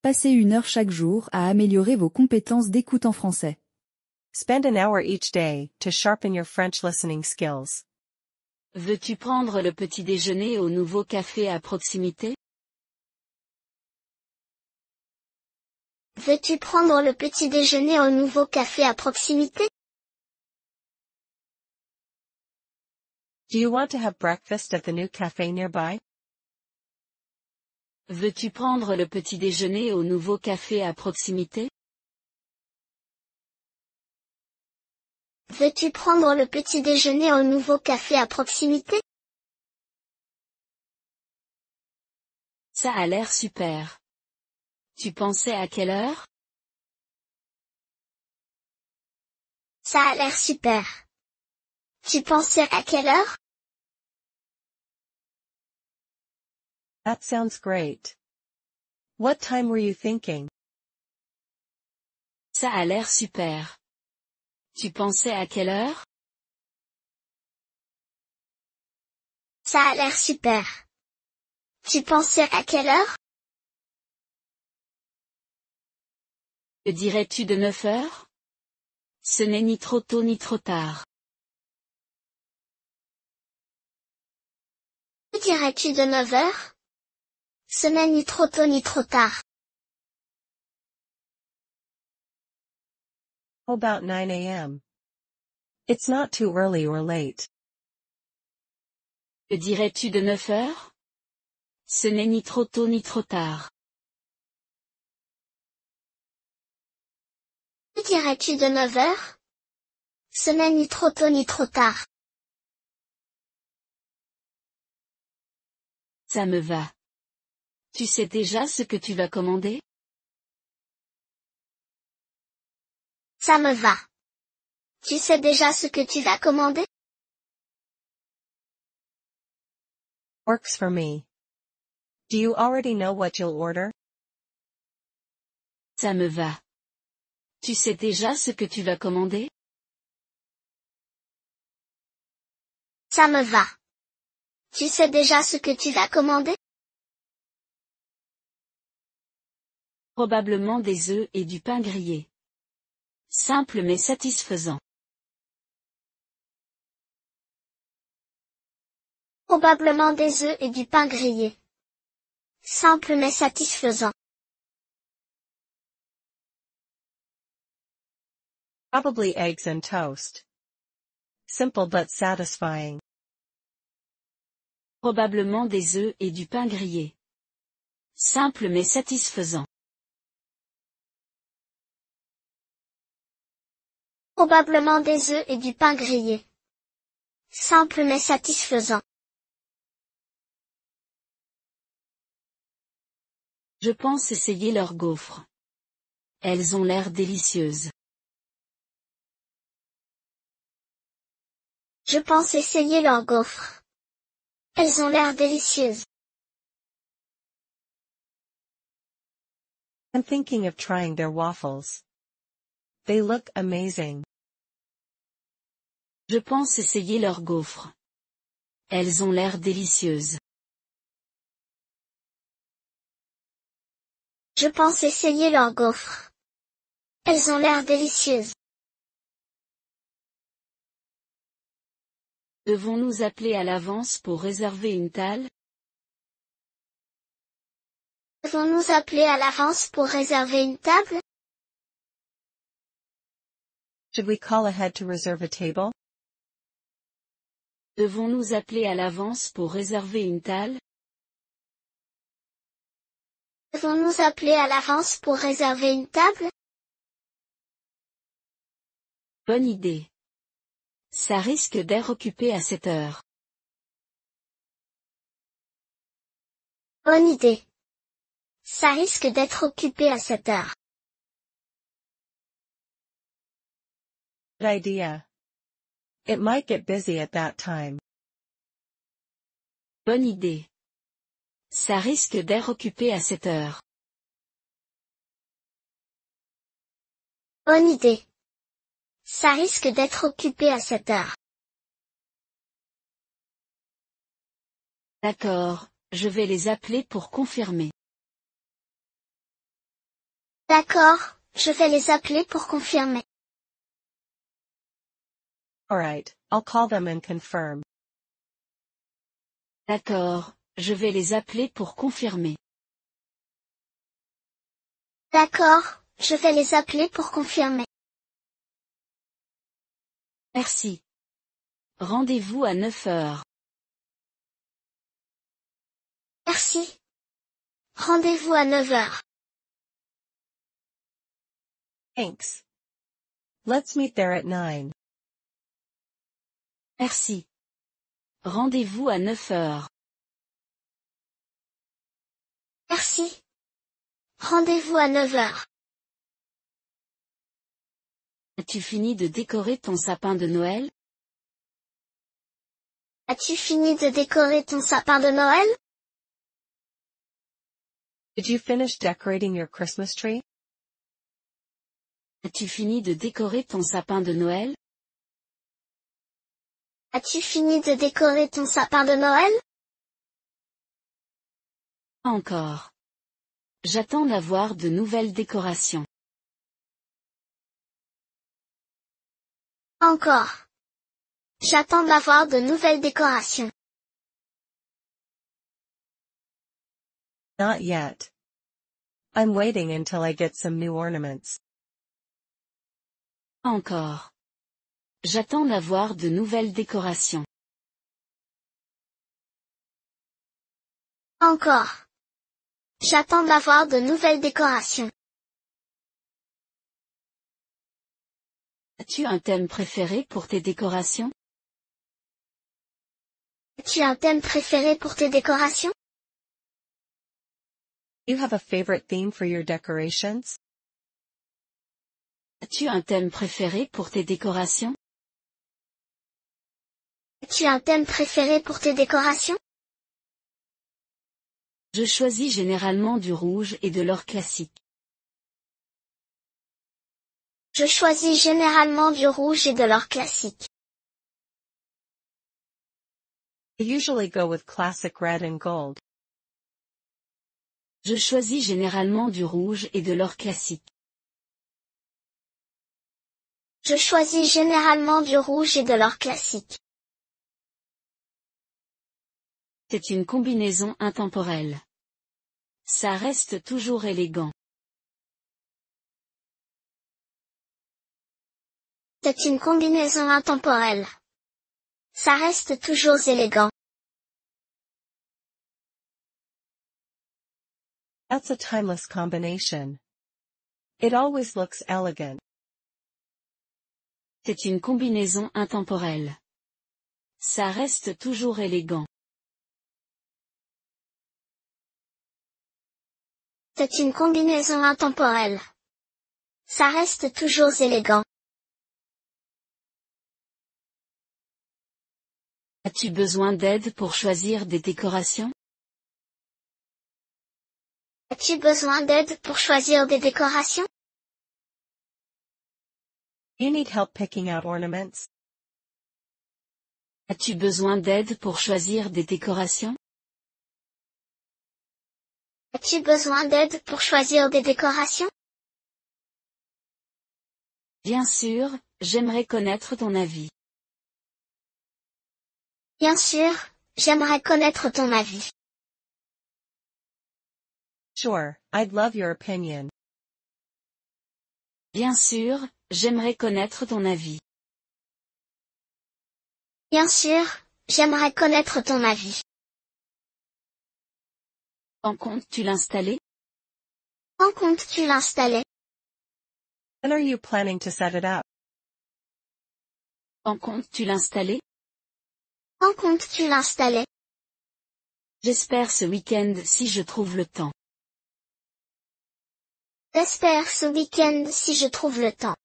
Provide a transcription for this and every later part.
Passez 1 heure chaque jour à améliorer vos compétences d'écoute en français. Spend an hour each day to sharpen your French listening skills. Veux-tu prendre le petit déjeuner au nouveau café à proximité? Veux-tu prendre le petit déjeuner au nouveau café à proximité? Do you want to have breakfast at the new cafe nearby? Veux-tu prendre le petit déjeuner au nouveau café à proximité? Veux-tu prendre le petit déjeuner au nouveau café à proximité? Ça a l'air super. Tu pensais à quelle heure? Ça a l'air super. Tu pensais à quelle heure? That sounds great. What time were you thinking? Ça a l'air super. Tu pensais à quelle heure? Ça a l'air super. Tu pensais à quelle heure? Que dirais-tu de 9 heures? Ce n'est ni trop tôt ni trop tard. Que dirais-tu de 9 heures? Ce n'est ni trop tôt ni trop tard. How about 9 a.m.? It's not too early or late. Que dirais-tu de 9 heures? Ce n'est ni trop tôt ni trop tard. Que dirais-tu de 9 heures? Ce n'est ni trop tôt ni trop tard. Ça me va. Tu sais déjà ce que tu vas commander? Ça me va. Tu sais déjà ce que tu vas commander? Works for me. Do you already know what you'll order? Ça me va. Tu sais déjà ce que tu vas commander? Ça me va. Tu sais déjà ce que tu vas commander? Probablement des œufs et du pain grillé. Simple mais satisfaisant. Probablement des œufs et du pain grillé. Simple mais satisfaisant. Probably eggs and toast. Simple but satisfying. Probablement des œufs et du pain grillé. Simple mais satisfaisant. Probablement des œufs et du pain grillé. Simple mais satisfaisant. Je pense essayer leurs gaufres. Elles ont l'air délicieuses. Je pense essayer leurs gaufres. Elles ont l'air délicieuses. I'm thinking of trying their waffles. They look amazing. Je pense essayer leurs gaufres. Elles ont l'air délicieuses. Je pense essayer leurs gaufres. Elles ont l'air délicieuses. Devons-nous appeler à l'avance pour réserver une table? Devons-nous appeler à l'avance pour réserver une table? Should we call ahead to reserve a table? Devons-nous appeler à l'avance pour réserver une table? Devons-nous appeler à l'avance pour réserver une table? Bonne idée. Ça risque d'être occupé à cette heure. Bonne idée. Ça risque d'être occupé à cette heure. Good idea. It might get busy at that time. Bonne idée. Ça risque d'être occupé à cette heure. Bonne idée. Ça risque d'être occupé à cette heure. D'accord, je vais les appeler pour confirmer. D'accord, je vais les appeler pour confirmer. Alright, I'll call them and confirm. D'accord, je vais les appeler pour confirmer. D'accord, je vais les appeler pour confirmer. Merci. Rendez-vous à 9 heures. Merci. Rendez-vous à 9 heures. Thanks. Let's meet there at 9. Merci. Rendez-vous à 9 heures. Merci. Rendez-vous à 9 heures. As-tu fini de décorer ton sapin de Noël? As-tu fini de décorer ton sapin de Noël? Did you finish decorating your Christmas tree? As-tu fini de décorer ton sapin de Noël? As-tu fini de décorer ton sapin de Noël? Pas encore. J'attends d'avoir de nouvelles décorations. Encore. J'attends d'avoir de nouvelles décorations. Not yet. I'm waiting until I get some new ornaments. Pas encore. J'attends d'avoir de nouvelles décorations. Encore. J'attends d'avoir de nouvelles décorations. As-tu un thème préféré pour tes décorations? As-tu un thème préféré pour tes décorations? You have a favorite theme for your decorations? As-tu un thème préféré pour tes décorations? As-tu un thème préféré pour tes décorations? Je choisis généralement du rouge et de l'or classique. Je choisis généralement du rouge et de l'or classique. I usually go with classic red and gold. Je choisis généralement du rouge et de l'or classique. Je choisis généralement du rouge et de l'or classique. C'est une combinaison intemporelle. Ça reste toujours élégant. C'est une combinaison intemporelle. Ça reste toujours élégant. That's a timeless combination. It always looks elegant. C'est une combinaison intemporelle. Ça reste toujours élégant. C'est une combinaison intemporelle. Ça reste toujours élégant. As-tu besoin d'aide pour choisir des décorations? As-tu besoin d'aide pour choisir des décorations? You need help picking out ornaments? As-tu besoin d'aide pour choisir des décorations? As-tu besoin d'aide pour choisir des décorations? Bien sûr, j'aimerais connaître ton avis. Bien sûr, j'aimerais connaître ton avis. Sure, I'd love your opinion. Bien sûr, j'aimerais connaître ton avis. Bien sûr, j'aimerais connaître ton avis. Quand comptes-tu l'installer? Quand comptes-tu l'installer? When are you planning to set it up? Quand comptes-tu l'installer? Quand comptes-tu l'installer? J'espère ce week-end si je trouve le temps. J'espère ce week-end si je trouve le temps.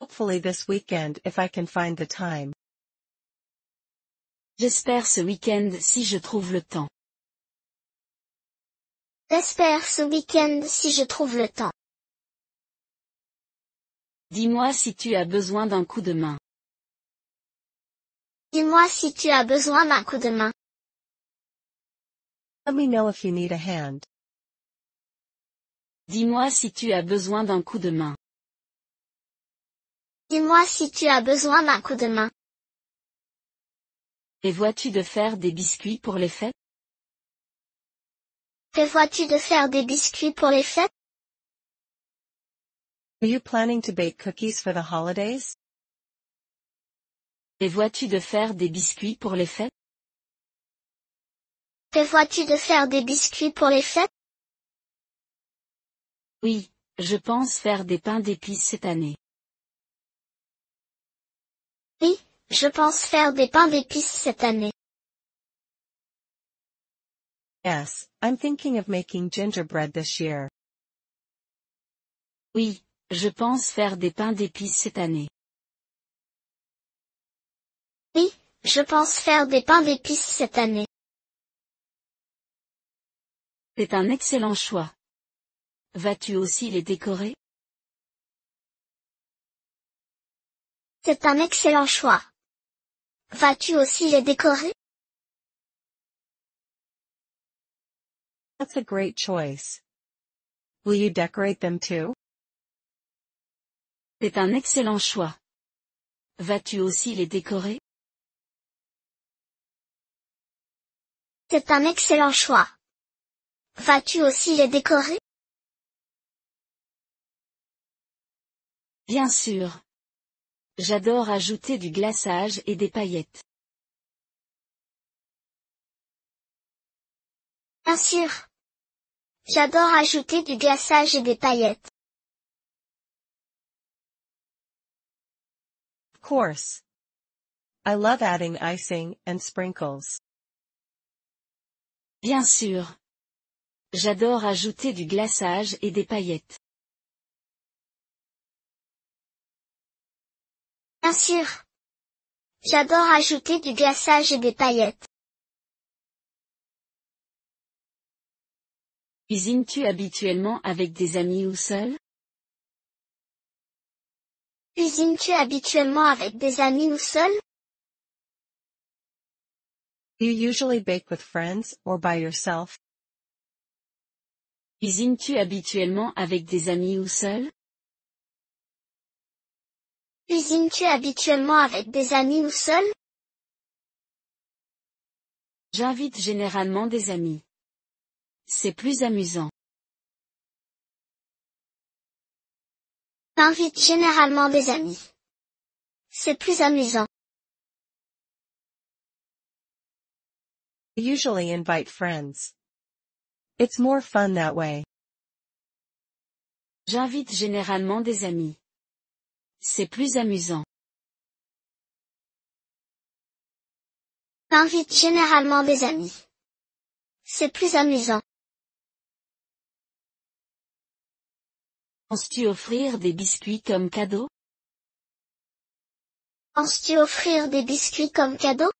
Hopefully this weekend if I can find the time. J'espère ce week-end si je trouve le temps. J'espère ce week-end si je trouve le temps. Dis-moi si tu as besoin d'un coup de main. Dis-moi si tu as besoin d'un coup de main. Let me know if you need a hand. Dis-moi si tu as besoin d'un coup de main. Dis-moi si tu as besoin d'un coup de main. Prévois-tu de faire des biscuits pour les fêtes? Prévois-tu de faire des biscuits pour les fêtes? Are you planning to bake cookies for the holidays? Prévois-tu de faire des biscuits pour les fêtes? Prévois-tu de faire des biscuits pour les fêtes? Oui, je pense faire des pains d'épices cette année. Oui, je pense faire des pains d'épices cette année. Yes, I'm thinking of making gingerbread this year. Oui, je pense faire des pains d'épices cette année. Oui, je pense faire des pains d'épices cette année. C'est un excellent choix. Vas-tu aussi les décorer? C'est un excellent choix. Vas-tu aussi les décorer? That's a great choice. Will you decorate them too? C'est un excellent choix. Vas-tu aussi les décorer? C'est un excellent choix. Vas-tu aussi les décorer? Bien sûr. J'adore ajouter du glaçage et des paillettes. Bien sûr. J'adore ajouter du glaçage et des paillettes. Of course. I love adding icing and sprinkles. Bien sûr. J'adore ajouter du glaçage et des paillettes. Bien sûr. J'adore ajouter du glaçage et des paillettes. Cuisines-tu habituellement avec des amis ou seul? Cuisines-tu habituellement avec des amis ou seul? Do you usually bake with friends or by yourself? Cuisines-tu habituellement avec des amis ou seul? Cuisines-tu habituellement avec des amis ou seul? J'invite généralement des amis. C'est plus amusant. J'invite généralement des amis. C'est plus amusant. I usually invite friends. It's more fun that way. J'invite généralement des amis. C'est plus amusant. J'invite généralement des amis. C'est plus amusant. Penses-tu offrir des biscuits comme cadeau? Penses-tu offrir des biscuits comme cadeau?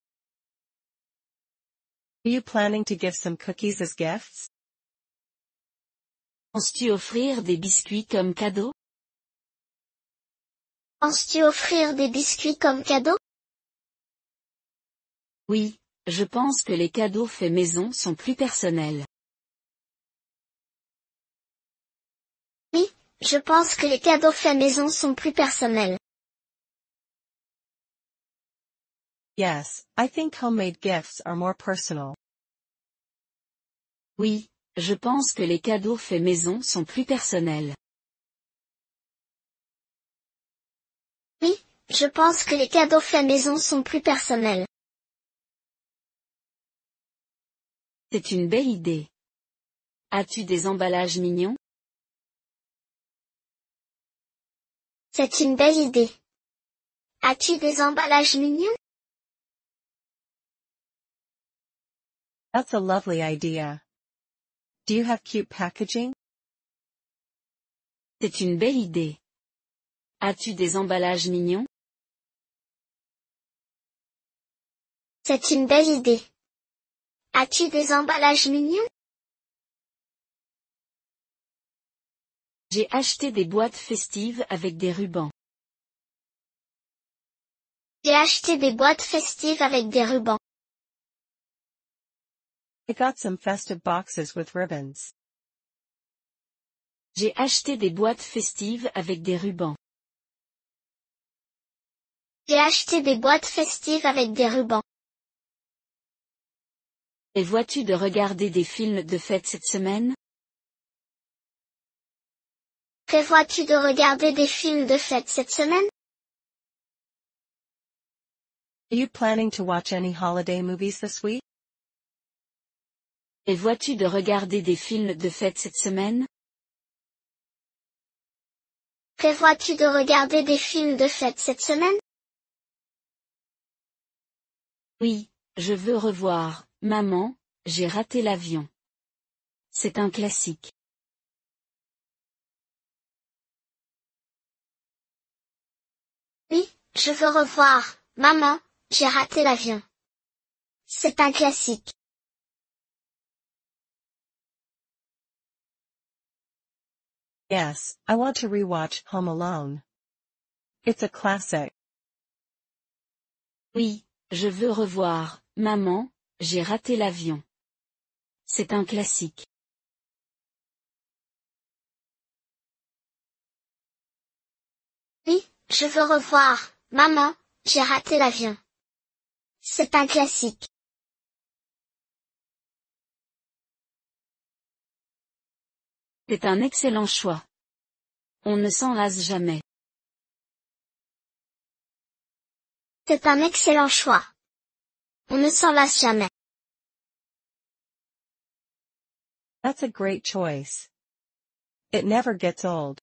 Are you planning to give some cookies as gifts? Penses-tu offrir des biscuits comme cadeau? Penses-tu offrir des biscuits comme cadeau? Oui, je pense que les cadeaux faits maison sont plus personnels. Oui, je pense que les cadeaux faits maison sont plus personnels. Yes, I think homemade gifts are more personal. Oui, je pense que les cadeaux faits maison sont plus personnels. Oui, je pense que les cadeaux faits maison sont plus personnels. C'est une belle idée. As-tu des emballages mignons? C'est une belle idée. As-tu des emballages mignons? That's a lovely idea. Do you have cute packaging? C'est une belle idée. As-tu des emballages mignons? C'est une belle idée. As-tu des emballages mignons? J'ai acheté des boîtes festives avec des rubans. J'ai acheté des boîtes festives avec des rubans. I got some festive boxes with ribbons. J'ai acheté des boîtes festives avec des rubans. J'ai acheté des boîtes festives avec des rubans. Prévois-tu de regarder des films de fête cette semaine? Prévois-tu de regarder des films de fête cette semaine? Are you planning to watch any holiday movies this week? Prévois-tu de regarder des films de fête cette semaine? Prévois-tu de regarder des films de fête cette semaine? Oui, je veux revoir, Maman, j'ai raté l'avion. C'est un classique. Oui, je veux revoir, Maman, j'ai raté l'avion. C'est un classique. Yes, I want to rewatch Home Alone. It's a classic. Oui, je veux revoir, Maman, j'ai raté l'avion. C'est un classique. Oui, je veux revoir, Maman, j'ai raté l'avion. C'est un classique. C'est un excellent choix. On ne s'en lasse jamais. C'est un excellent choix. On ne s'en lasse jamais. That's a great choice. It never gets old.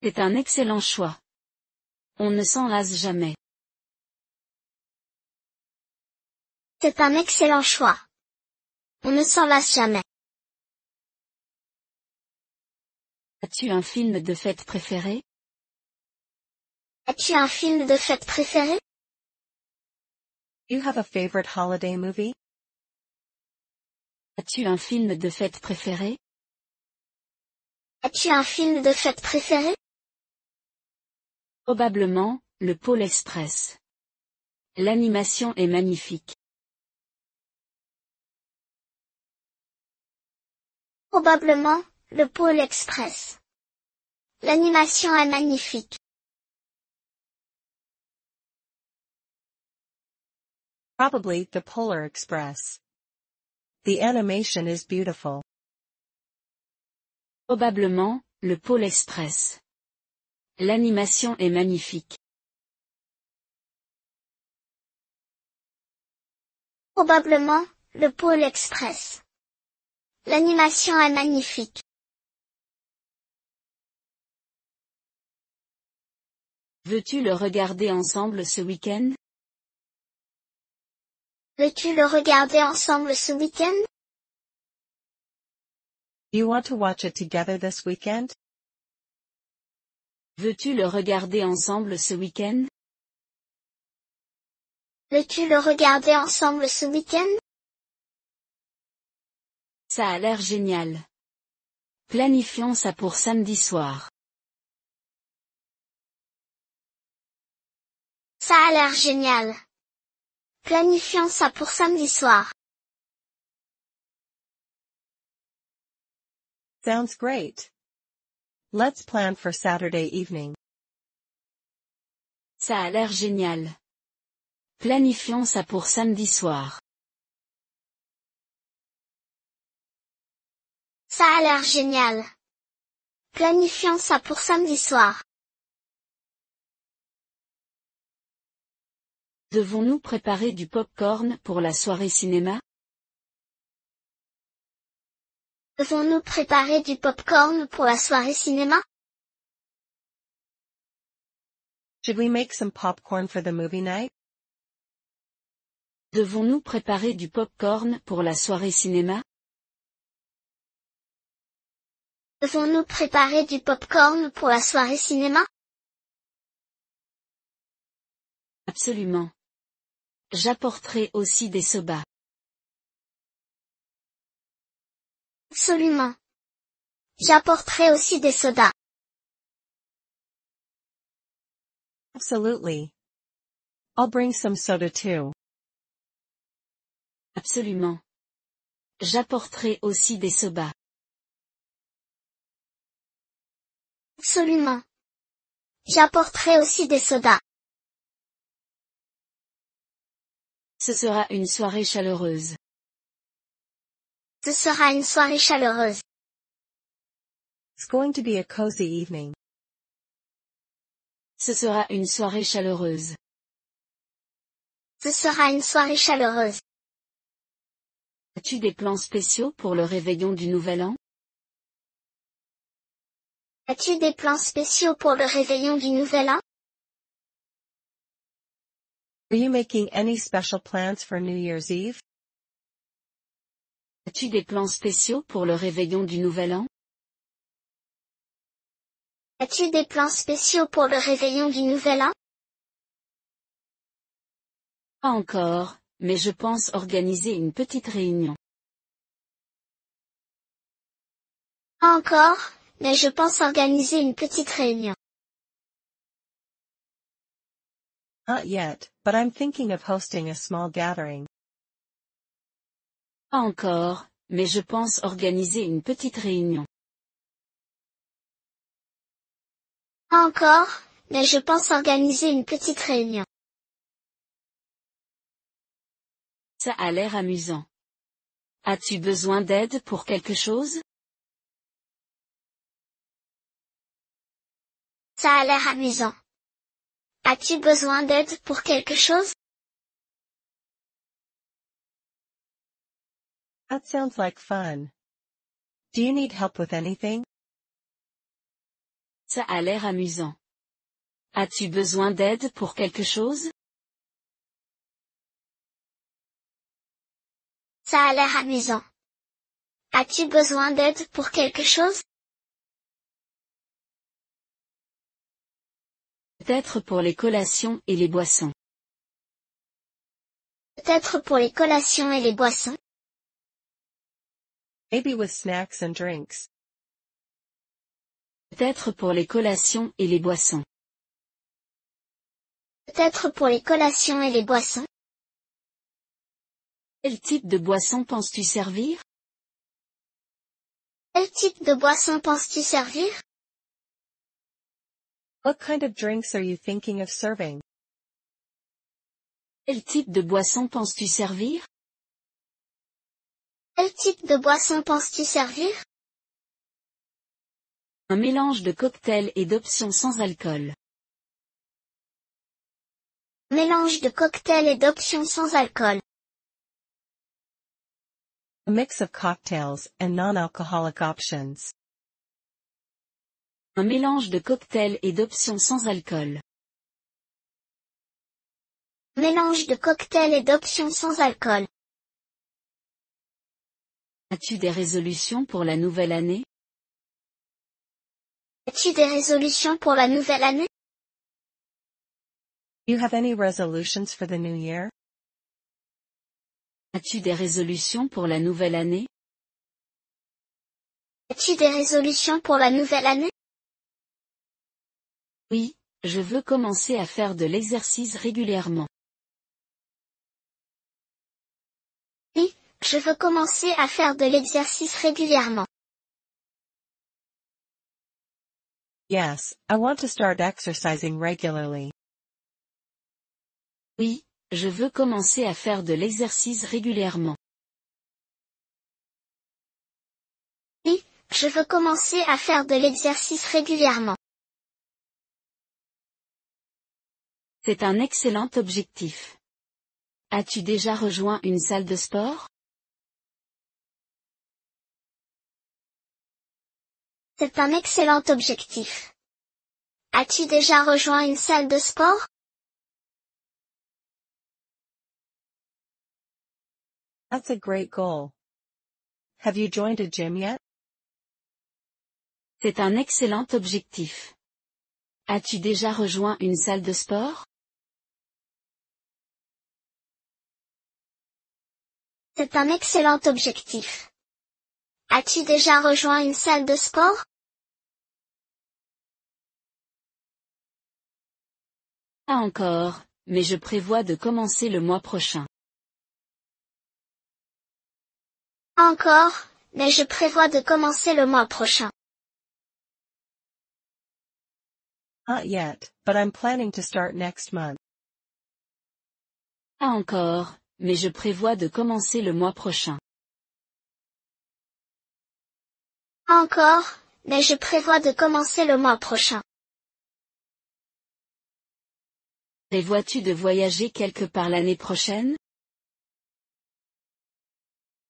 C'est un excellent choix. On ne s'en lasse jamais. C'est un excellent choix. On ne s'en lasse jamais. As-tu un film de fête préféré? As-tu un film de fête préféré? You have a favorite holiday movie? As-tu un film de fête préféré? As-tu un film de fête préféré? Probablement, le Pôle Express. L'animation est magnifique. Probablement, le Pôle Express. L'animation est magnifique. Probably the Polar Express. The animation is beautiful. Probablement, le Pôle Express. L'animation est magnifique. Probablement, le Pôle Express. L'animation est magnifique. Veux-tu le regarder ensemble ce week-end? Veux-tu le regarder ensemble ce week-end? Do you want to watch it together this weekend? Veux-tu le regarder ensemble ce week-end? Veux-tu le regarder ensemble ce week-end? Ça a l'air génial. Planifions ça pour samedi soir. Ça a l'air génial. Planifions ça pour samedi soir. Sounds great. Let's plan for Saturday evening. Ça a l'air génial. Planifions ça pour samedi soir. Ça a l'air génial. Planifions ça pour samedi soir. Devons-nous préparer du pop-corn pour la soirée cinéma? Devons-nous préparer du pop-corn pour la soirée cinéma? Should we make some popcorn for the movie night? Devons-nous préparer du pop-corn pour la soirée cinéma? Devons-nous préparer du pop-corn pour la soirée cinéma? Absolument. J'apporterai aussi des sodas. Absolument. J'apporterai aussi des sodas. Absolutely. I'll bring some soda too. Absolument. J'apporterai aussi des sodas. Absolument. J'apporterai aussi des sodas. Ce sera une soirée chaleureuse. Ce sera une soirée chaleureuse. It's going to be a cozy evening. Ce sera une soirée chaleureuse. Ce sera une soirée chaleureuse. As-tu des plans spéciaux pour le réveillon du Nouvel An? As-tu des plans spéciaux pour le réveillon du Nouvel An? Are you making any special plans for New Year's Eve? As-tu des plans spéciaux pour le réveillon du Nouvel An? As-tu des plans spéciaux pour le réveillon du Nouvel An? Pas encore, mais je pense organiser une petite réunion. Pas encore, mais je pense organiser une petite réunion. Not yet, but I'm thinking of hosting a small gathering. Pas encore, mais je pense organiser une petite réunion. Pas encore, mais je pense organiser une petite réunion. Ça a l'air amusant. As-tu besoin d'aide pour quelque chose? Ça a l'air amusant. As-tu besoin d'aide pour quelque chose? That sounds like fun. Do you need help with anything? Ça a l'air amusant. As-tu besoin d'aide pour quelque chose? Ça a l'air amusant. As-tu besoin d'aide pour quelque chose? Peut-être pour les collations et les boissons. Peut-être pour les collations et les boissons. Maybe with snacks and drinks. Peut-être pour les collations et les boissons. Peut-être pour les collations et les boissons. Quel type de boisson penses-tu servir? Quel type de boisson penses-tu servir? What kind of drinks are you thinking of serving? Quel type de boisson penses-tu servir? Quel type de boisson penses-tu servir? Un mélange de cocktails et d'options sans alcool. Mélange de cocktails et d'options sans alcool. A mix of cocktails and non-alcoholic options. Un mélange de cocktails et d'options sans alcool. Mélange de cocktails et d'options sans alcool. As-tu des résolutions pour la nouvelle année? As-tu des résolutions pour la nouvelle année? Do you have any resolutions for the new year? As-tu des résolutions pour la nouvelle année? As-tu des résolutions pour la nouvelle année? Oui, je veux commencer à faire de l'exercice régulièrement. Oui, je veux commencer à faire de l'exercice régulièrement. Yes, I want to start exercising regularly. Oui, je veux commencer à faire de l'exercice régulièrement. Oui, je veux commencer à faire de l'exercice régulièrement. C'est un excellent objectif. As-tu déjà rejoint une salle de sport? C'est un excellent objectif. As-tu déjà rejoint une salle de sport? That's a great goal. Have you joined a gym yet? C'est un excellent objectif. As-tu déjà rejoint une salle de sport? C'est un excellent objectif. As-tu déjà rejoint une salle de sport? Pas encore, mais je prévois de commencer le mois prochain. Encore, mais je prévois de commencer le mois prochain. Not yet, but I'm planning to start next month. Pas encore, mais je prévois de commencer le mois prochain. Encore, mais je prévois de commencer le mois prochain. Prévois-tu de voyager quelque part l'année prochaine?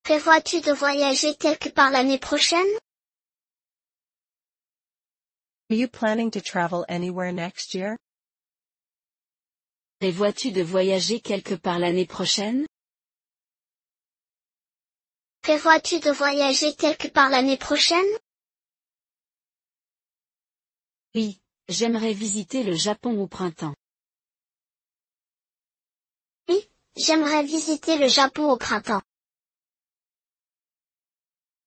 Prévois-tu de voyager quelque part l'année prochaine? Are you planning to travel anywhere next year? Prévois-tu de voyager quelque part l'année prochaine? Prévois-tu de voyager quelque part l'année prochaine? Oui, j'aimerais visiter le Japon au printemps. Oui, j'aimerais visiter le Japon au printemps.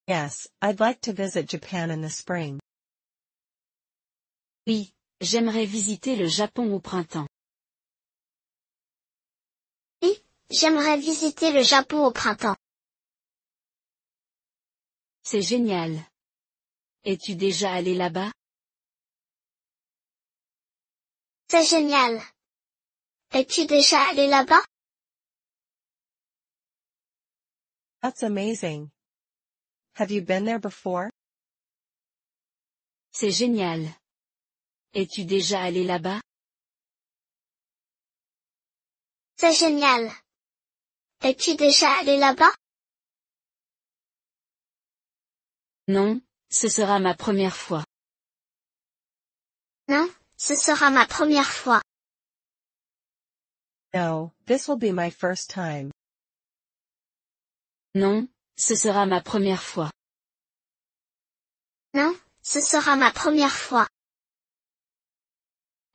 Yes, I'd like to visit Japan in the spring. Oui, j'aimerais visiter le Japon au printemps. Oui, j'aimerais visiter le Japon au printemps. C'est génial. Es-tu déjà allé là-bas? C'est génial. Es-tu déjà allé là-bas? That's amazing. Have you been there before? C'est génial. Es-tu déjà allé là-bas? C'est génial. Es-tu déjà allé là-bas? Non, ce sera ma première fois. Non, ce sera ma première fois. No, this will be my first time. Non, ce sera ma première fois. Non, ce sera ma première fois.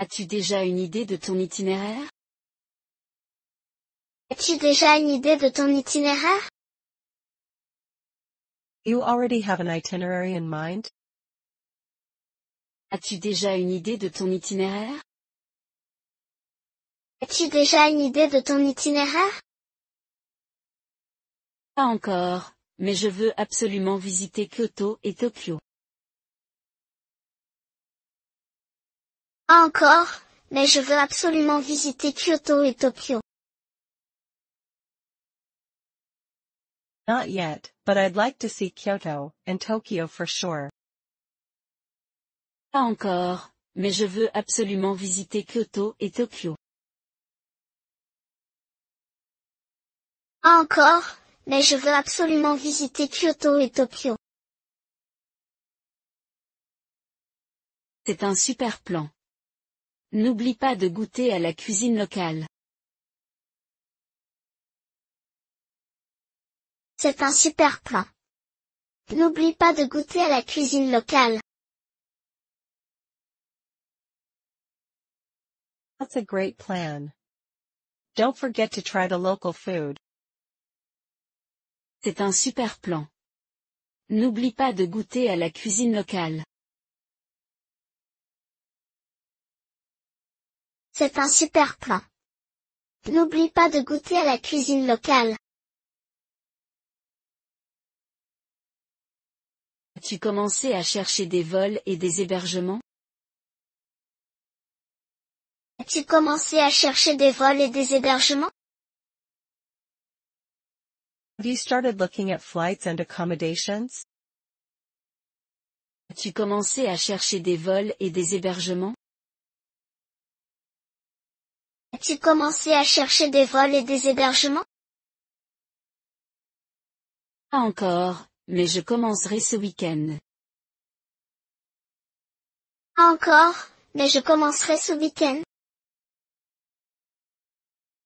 As-tu déjà une idée de ton itinéraire? As-tu déjà une idée de ton itinéraire? You already have an itinerary in mind? As-tu déjà une idée de ton itinéraire? As-tu déjà une idée de ton itinéraire? Pas encore, mais je veux absolument visiter Kyoto et Tokyo. Pas encore, mais je veux absolument visiter Kyoto et Tokyo. Not yet, but I'd like to see Kyoto and Tokyo for sure. Pas encore, mais je veux absolument visiter Kyoto et Tokyo. Pas encore, mais je veux absolument visiter Kyoto et Tokyo. C'est un super plan. N'oublie pas de goûter à la cuisine locale. C'est un super plan. N'oublie pas de goûter à la cuisine locale. That's a great plan. Don't forget to try the local food. C'est un super plan. N'oublie pas de goûter à la cuisine locale. C'est un super plan. N'oublie pas de goûter à la cuisine locale. As-tu commencé à chercher des vols et des hébergements? As-tu commencé à chercher des vols et des hébergements? Have you started looking at flights and accommodations? As-tu commencé à chercher des vols et des hébergements? As-tu commencé à chercher des vols et des hébergements? Pas encore, mais je commencerai ce week-end. Pas encore, mais je commencerai ce week-end.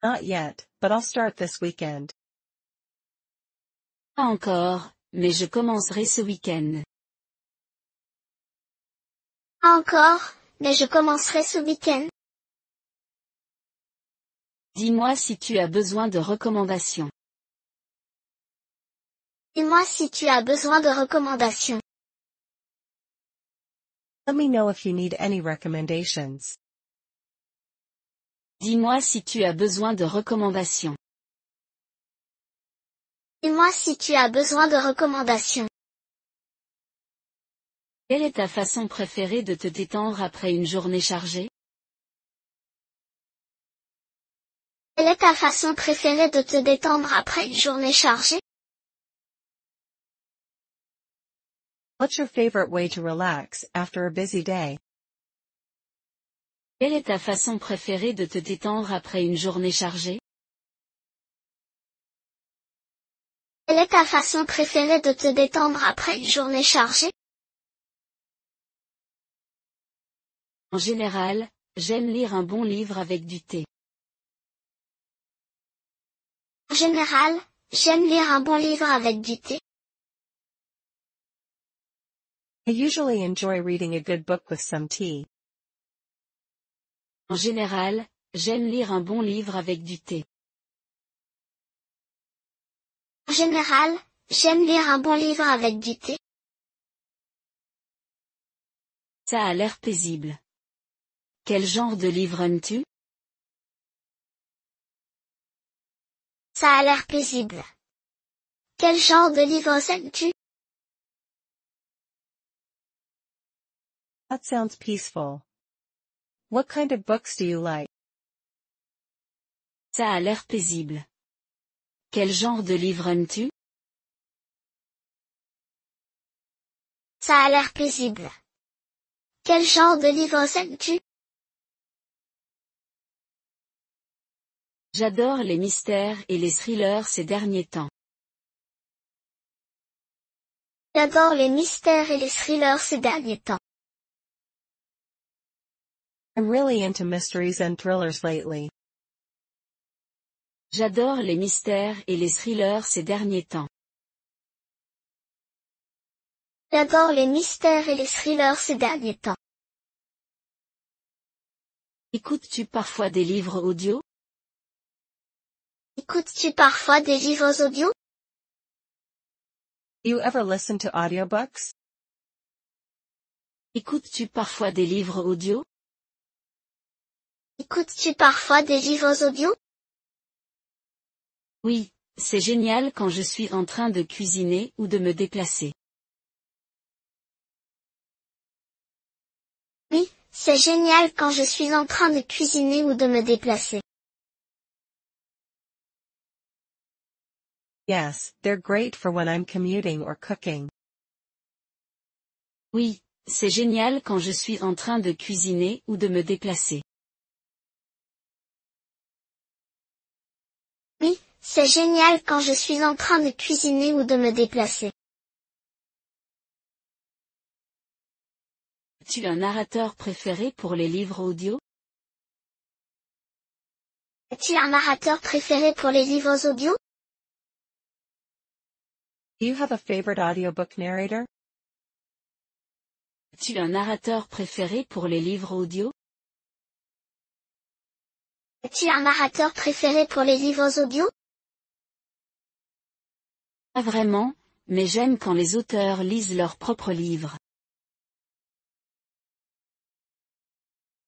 Not yet, but I'll start this weekend. Pas encore, mais je commencerai ce week-end. Pas encore, mais je commencerai ce week-end. Dis-moi si tu as besoin de recommandations. Dis-moi si tu as besoin de recommandations. Let me know if you need any recommendations. Dis-moi si tu as besoin de recommandations. Dis-moi si tu as besoin de recommandations. Quelle est ta façon préférée de te détendre après une journée chargée? Quelle est ta façon préférée de te détendre après une journée chargée? What's your favorite way to relax after a busy day? Quelle est ta façon préférée de te détendre après une journée chargée? Quelle est ta façon préférée de te détendre après une journée chargée? En général, j'aime lire un bon livre avec du thé. En général, j'aime lire un bon livre avec du thé. I usually enjoy reading a good book with some tea. En général, j'aime lire un bon livre avec du thé. En général, j'aime lire un bon livre avec du thé. Ça a l'air paisible. Quel genre de livre aimes-tu? Ça a l'air paisible. Quel genre de livre aimes-tu? That sounds peaceful. What kind of books do you like? Ça a l'air paisible. Quel genre de livre aimes-tu? Ça a l'air paisible. Quel genre de livre aimes-tu? J'adore les mystères et les thrillers ces derniers temps. J'adore les mystères et les thrillers ces derniers temps. I'm really into mysteries and thrillers lately. J'adore les mystères et les thrillers ces derniers temps. J'adore les mystères et les thrillers ces derniers temps. Écoutes-tu parfois des livres audio? Écoutes-tu parfois des livres audio? Do you ever listen to audiobooks? Écoutes-tu parfois des livres audio? Écoutes-tu parfois des livres audio? Oui, c'est génial quand je suis en train de cuisiner ou de me déplacer. Oui, c'est génial quand je suis en train de cuisiner ou de me déplacer. Yes, they're great for when I'm commuting or cooking. Oui, c'est génial quand je suis en train de cuisiner ou de me déplacer. Oui, c'est génial quand je suis en train de cuisiner ou de me déplacer. As-tu un narrateur préféré pour les livres audio? As-tu un narrateur préféré pour les livres audio? Do you have a favorite audiobook narrator? As-tu un narrateur préféré pour les livres audio? As-tu un narrateur préféré pour les livres audio? Pas vraiment, mais j'aime quand les auteurs lisent leurs propres livres.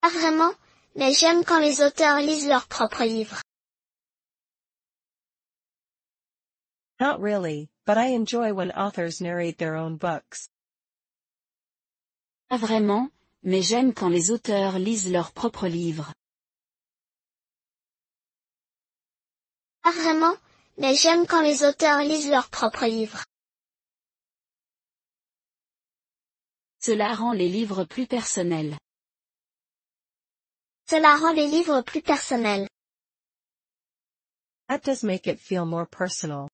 Pas vraiment, mais j'aime quand les auteurs lisent leurs propres livres. Not really, but I enjoy when authors narrate their own books. Pas vraiment, mais j'aime quand les auteurs lisent leurs propres livres. Pas vraiment, mais j'aime quand les auteurs lisent leurs propres livres. Cela rend les livres plus personnels. Cela rend les livres plus personnels. That does make it feel more personal.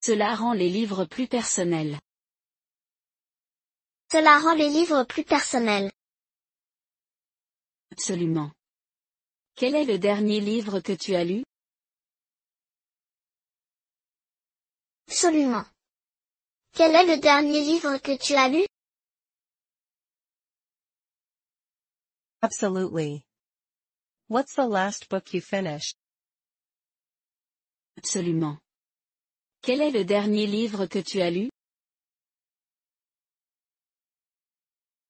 Cela rend les livres plus personnels. Cela rend les livres plus personnels. Absolument. Quel est le dernier livre que tu as lu? Absolument. Quel est le dernier livre que tu as lu? Absolutely. What's the last book you finished? Absolument. Quel est le dernier livre que tu as lu?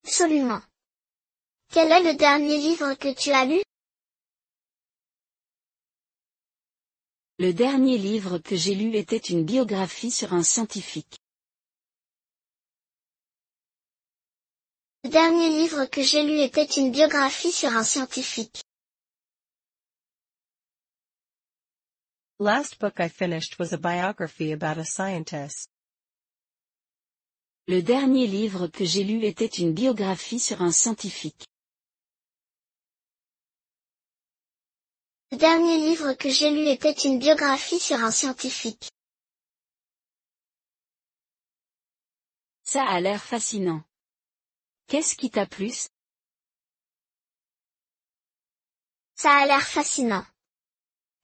Absolument. Quel est le dernier livre que tu as lu? Le dernier livre que j'ai lu était une biographie sur un scientifique. dernier livre que j'ai lu était une biographie sur un scientifique. Last book I finished was a biography about a scientist. Le dernier livre que j'ai lu était une biographie sur un scientifique. Le dernier livre que j'ai lu était une biographie sur un scientifique. Ça a l'air fascinant. Qu'est-ce qui t'a plu? Ça a l'air fascinant.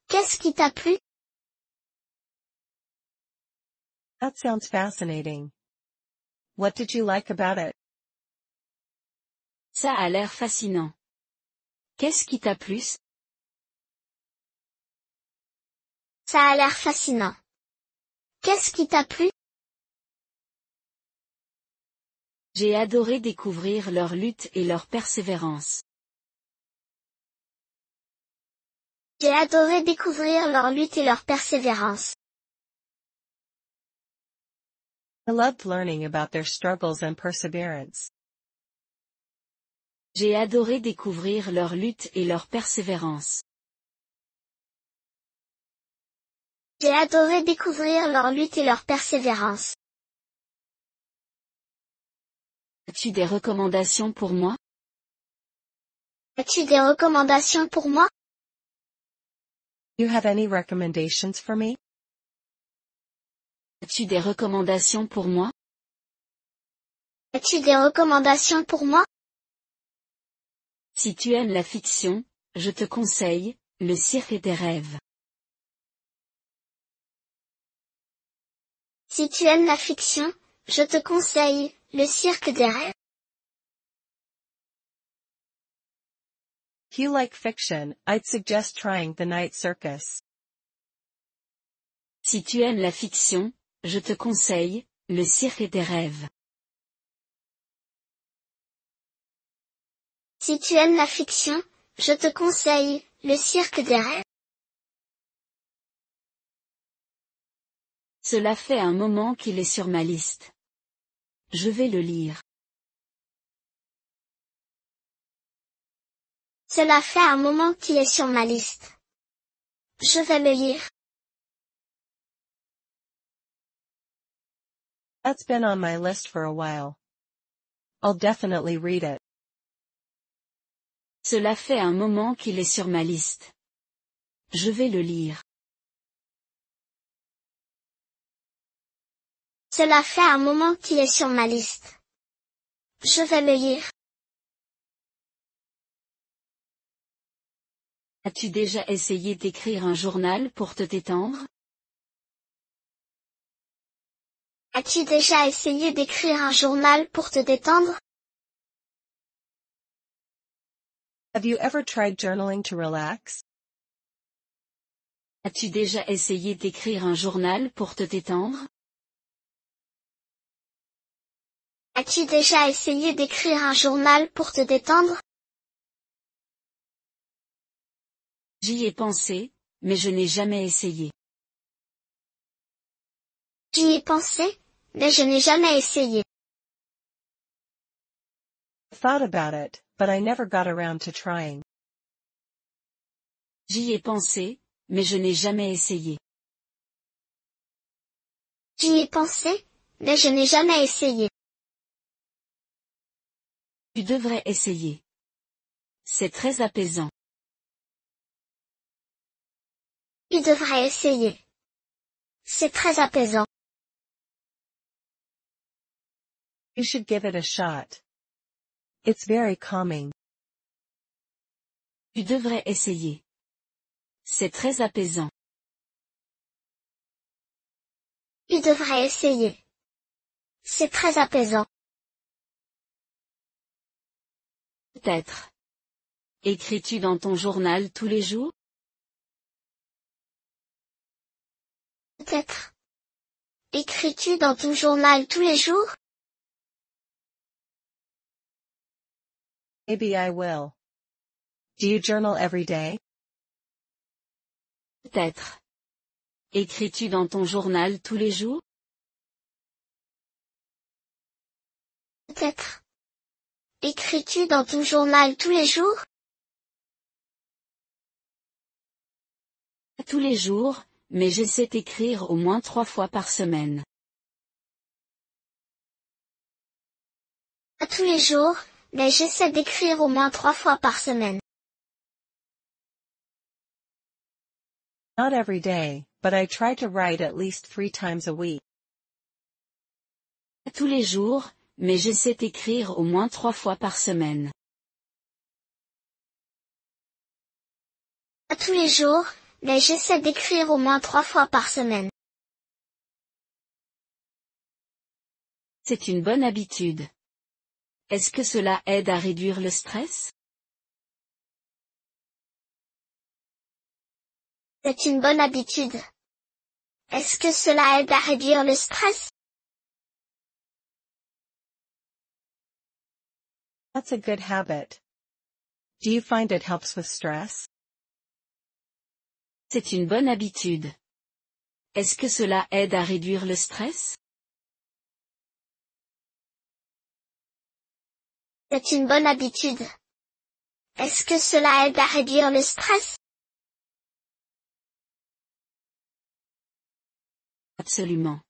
Qu'est-ce qui t'a plu? That sounds fascinating. What did you like about it? Ça a l'air fascinant. Qu'est-ce qui t'a plu? Ça a l'air fascinant. Qu'est-ce qui t'a plu? J'ai adoré découvrir leur lutte et leur persévérance. J'ai adoré découvrir leur lutte et leur persévérance. I loved learning about their struggles and perseverance. J'ai adoré découvrir leur lutte et leur persévérance. J'ai adoré découvrir leur lutte et leur persévérance. As-tu des recommandations pour moi? As-tu des recommandations pour moi? You have any recommendations for me? As-tu des recommandations pour moi? As-tu des recommandations pour moi? Si tu aimes la fiction, je te conseille Le cirque des rêves. Si tu aimes la fiction, je te conseille Le cirque des rêves. If you like fiction, I'd suggest trying The Night Circus. Si tu aimes la fiction, je te conseille Le cirque des rêves. Si tu aimes la fiction, je te conseille Le cirque des rêves. Cela fait un moment qu'il est sur ma liste. Je vais le lire. Cela fait un moment qu'il est sur ma liste. Je vais le lire. That's been on my list for a while. I'll definitely read it. Cela fait un moment qu'il est sur ma liste. Je vais le lire. Cela fait un moment qu'il est sur ma liste. Je vais le lire. As-tu déjà essayé d'écrire un journal pour te détendre? As-tu déjà essayé d'écrire un journal pour te détendre? Have you ever tried journaling to relax? As-tu déjà essayé d'écrire un journal pour te détendre? As-tu déjà essayé d'écrire un journal pour te détendre? J'y ai pensé, mais je n'ai jamais essayé. J'y ai pensé, mais je n'ai jamais essayé. I thought about it, but I never got around to trying. J'y ai pensé, mais je n'ai jamais essayé. J'y ai pensé, mais je n'ai jamais essayé. Tu devrais essayer. C'est très apaisant. Tu devrais essayer. C'est très apaisant. You should give it a shot. It's very calming. Tu devrais essayer. C'est très apaisant. Tu devrais essayer. C'est très apaisant. Peut-être. Écris-tu dans ton journal tous les jours? Peut-être. Écris-tu dans ton journal tous les jours? Maybe I will. Do you journal every day? Peut-être. Écris-tu dans ton journal tous les jours? Peut-être. Écris-tu dans ton journal tous les jours? Tous les jours, mais j'essaie d'écrire au moins 3 fois par semaine. Pas tous les jours, mais j'essaie d'écrire au moins 3 fois par semaine. Not every day, but I try to write at least 3 times a week. Tous les jours, mais j'essaie d'écrire au moins 3 fois par semaine. Pas tous les jours, mais j'essaie d'écrire au moins 3 fois par semaine. C'est une bonne habitude. Est-ce que cela aide à réduire le stress? C'est une bonne habitude. Est-ce que cela aide à réduire le stress? That's a good habit. Do you find it helps with stress? C'est une bonne habitude. Est-ce que cela aide à réduire le stress? C'est une bonne habitude. Est-ce que cela aide à réduire le stress? Absolument.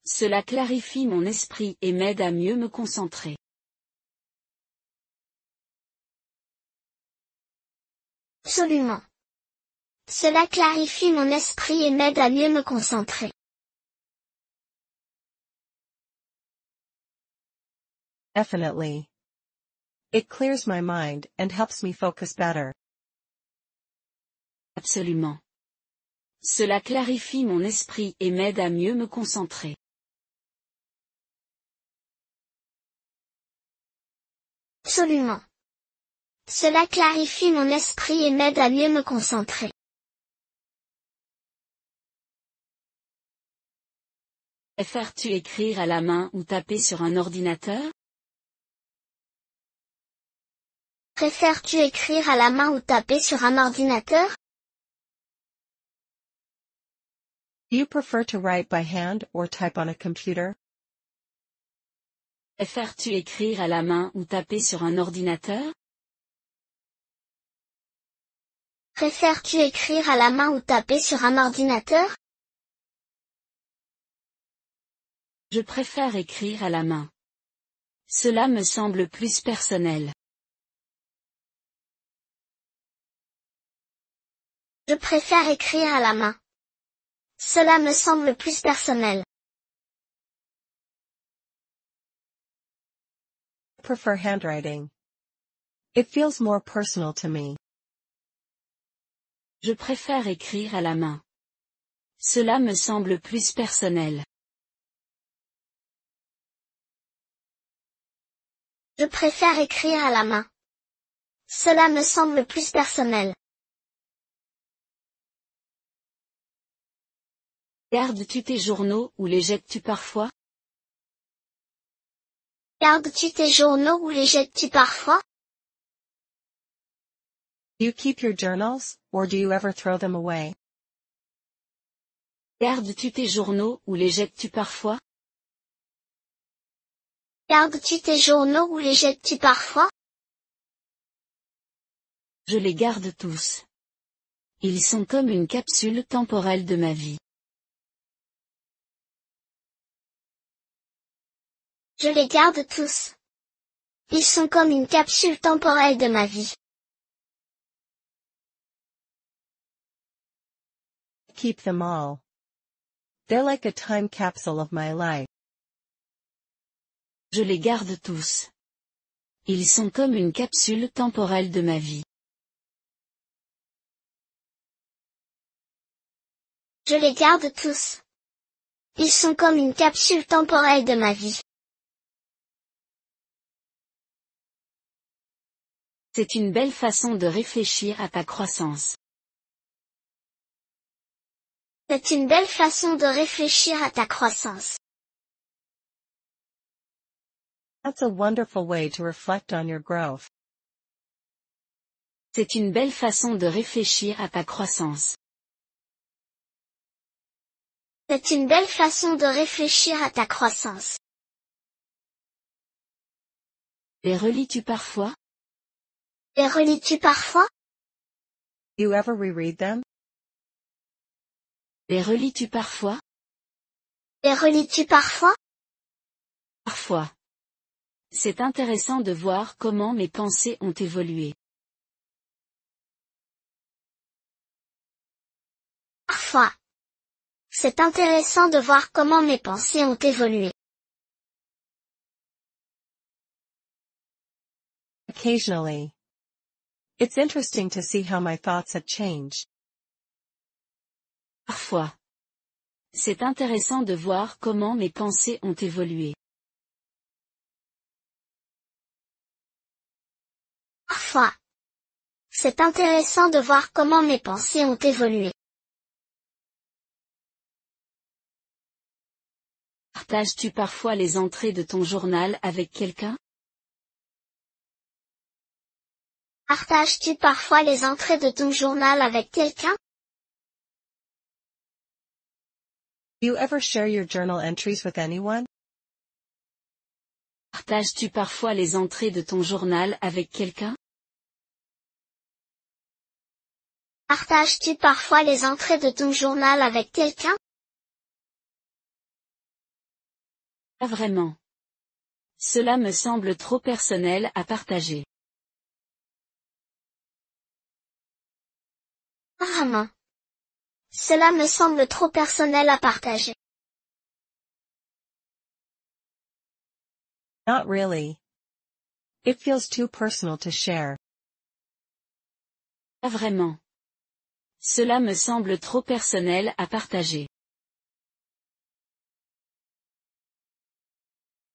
Cela clarifie mon esprit et m'aide à mieux me concentrer. Absolument. Cela clarifie mon esprit et m'aide à mieux me concentrer. Definitely. It clears my mind and helps me focus better. Absolument. Cela clarifie mon esprit et m'aide à mieux me concentrer. Absolument. Cela clarifie mon esprit et m'aide à mieux me concentrer. Préfères-tu écrire à la main ou taper sur un ordinateur? Préfères-tu écrire à la main ou taper sur un ordinateur? Do you prefer to write by hand or type on a computer? Préfères-tu écrire à la main ou taper sur un ordinateur? Préfères-tu écrire à la main ou taper sur un ordinateur? Je préfère écrire à la main. Cela me semble plus personnel. Je préfère écrire à la main. Cela me semble plus personnel. I prefer handwriting. It feels more personal to me. Je préfère écrire à la main. Cela me semble plus personnel. Je préfère écrire à la main. Cela me semble plus personnel. Gardes-tu tes journaux ou les jettes-tu parfois? Gardes-tu tes journaux ou les jettes-tu parfois? Do you keep your journals, or do you ever throw them away? Gardes-tu tes journaux ou les jettes-tu parfois? Gardes-tu tes journaux ou les jettes-tu parfois? Je les garde tous. Ils sont comme une capsule temporelle de ma vie. Je les garde tous. Ils sont comme une capsule temporelle de ma vie. Keep them all. They're like a time capsule of my life. Je les garde tous. Ils sont comme une capsule temporelle de ma vie. Je les garde tous. Ils sont comme une capsule temporelle de ma vie. C'est une belle façon de réfléchir à ta croissance. C'est une belle façon de réfléchir à ta croissance. That's a wonderful way to reflect on your growth. C'est une belle façon de réfléchir à ta croissance. C'est une belle façon de réfléchir à ta croissance. Les relis-tu parfois? Les relis-tu parfois? You ever reread them? Les relis-tu parfois? Les relis-tu parfois? Parfois. C'est intéressant de voir comment mes pensées ont évolué. Parfois. C'est intéressant de voir comment mes pensées ont évolué. Occasionally. It's interesting to see how my thoughts have changed. Parfois. C'est intéressant de voir comment mes pensées ont évolué. Parfois. C'est intéressant de voir comment mes pensées ont évolué. Partages-tu parfois les entrées de ton journal avec quelqu'un? Partages-tu parfois les entrées de ton journal avec quelqu'un? Do you ever share your journal entries with anyone? Partages-tu parfois les entrées de ton journal avec quelqu'un? Partages-tu parfois les entrées de ton journal avec quelqu'un? Pas vraiment. Cela me semble trop personnel à partager. Pas vraiment. Cela me semble trop personnel à partager. Not really. It feels too personal to share. Pas vraiment. Cela me semble trop personnel à partager.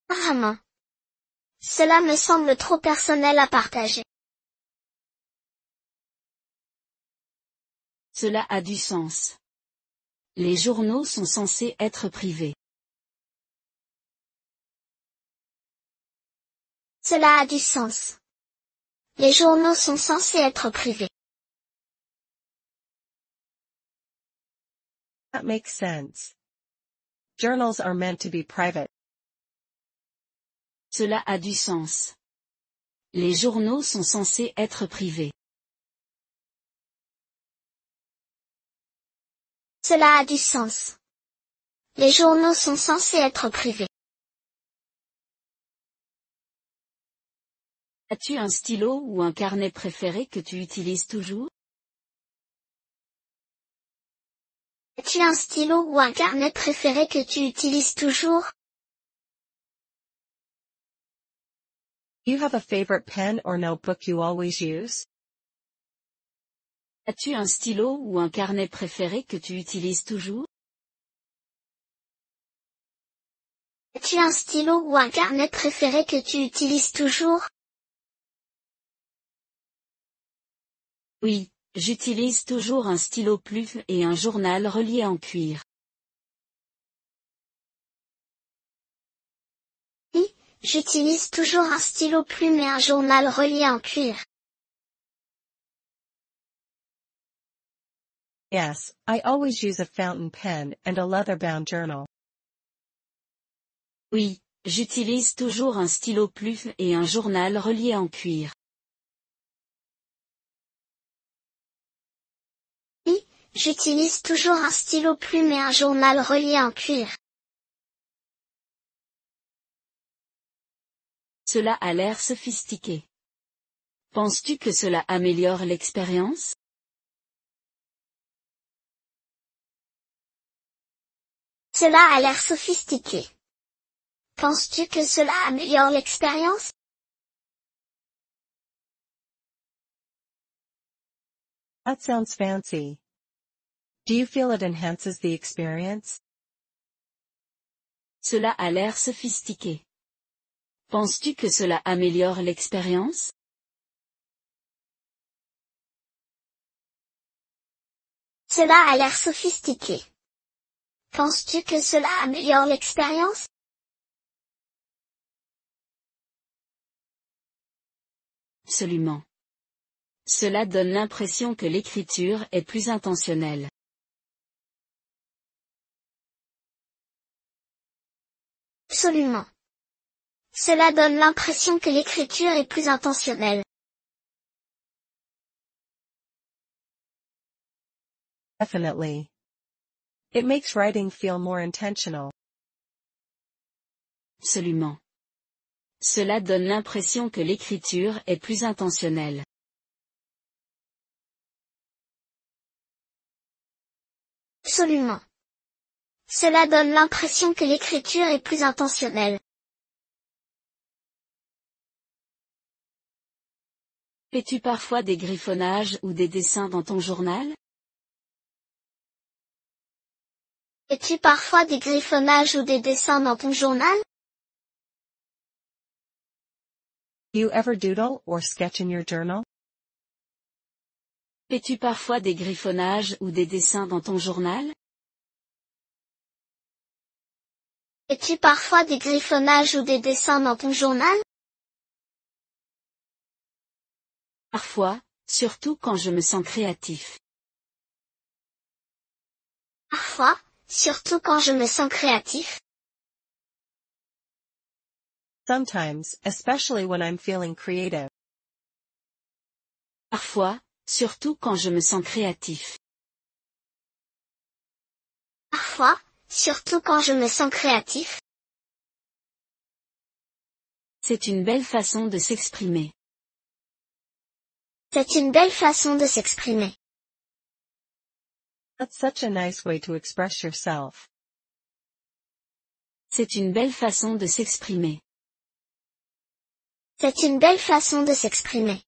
Pas vraiment. Cela me semble trop personnel à partager. Cela a du sens. Les journaux sont censés être privés. Cela a du sens. Les journaux sont censés être privés. That makes sense. Journals are meant to be private. Cela a du sens. Les journaux sont censés être privés. Cela a du sens. Les journaux sont censés être privés. As-tu un stylo ou un carnet préféré que tu utilises toujours? As-tu un stylo ou un carnet préféré que tu utilises toujours? You have a favorite pen or notebook you always use? As-tu un stylo ou un carnet préféré que tu utilises toujours? As-tu un stylo ou un carnet préféré que tu utilises toujours? Oui, j'utilise toujours un stylo plume et un journal relié en cuir. Oui, j'utilise toujours un stylo plume et un journal relié en cuir. Yes, I always use a fountain pen and a leather-bound journal. Oui, j'utilise toujours un stylo plume et un journal relié en cuir. Oui, j'utilise toujours un stylo plume et un journal relié en cuir. Cela a l'air sophistiqué. Penses-tu que cela améliore l'expérience? Cela a l'air sophistiqué. Penses-tu que cela améliore l'expérience? That sounds fancy. Do you feel it enhances the experience? Cela a l'air sophistiqué. Penses-tu que cela améliore l'expérience? Cela a l'air sophistiqué. Penses-tu que cela améliore l'expérience? Absolument. Cela donne l'impression que l'écriture est plus intentionnelle. Absolument. Cela donne l'impression que l'écriture est plus intentionnelle. Definitely. It makes writing feel more intentional. Absolument. Cela donne l'impression que l'écriture est plus intentionnelle. Absolument. Cela donne l'impression que l'écriture est plus intentionnelle. Fais-tu parfois des griffonnages ou des dessins dans ton journal? Fais-tu parfois des griffonnages ou des dessins dans ton journal? Do you ever doodle or sketch in your journal? Fais-tu parfois des griffonnages ou des dessins dans ton journal? Fais-tu parfois des griffonnages ou des dessins dans ton journal? Parfois, surtout quand je me sens créatif. Parfois, surtout quand je me sens créatif. Sometimes, especially when I'm feeling creative. Parfois, surtout quand je me sens créatif. Parfois, surtout quand je me sens créatif. C'est une belle façon de s'exprimer. C'est une belle façon de s'exprimer. That's such a nice way to express yourself. C'est une belle façon de s'exprimer. C'est une belle façon de s'exprimer.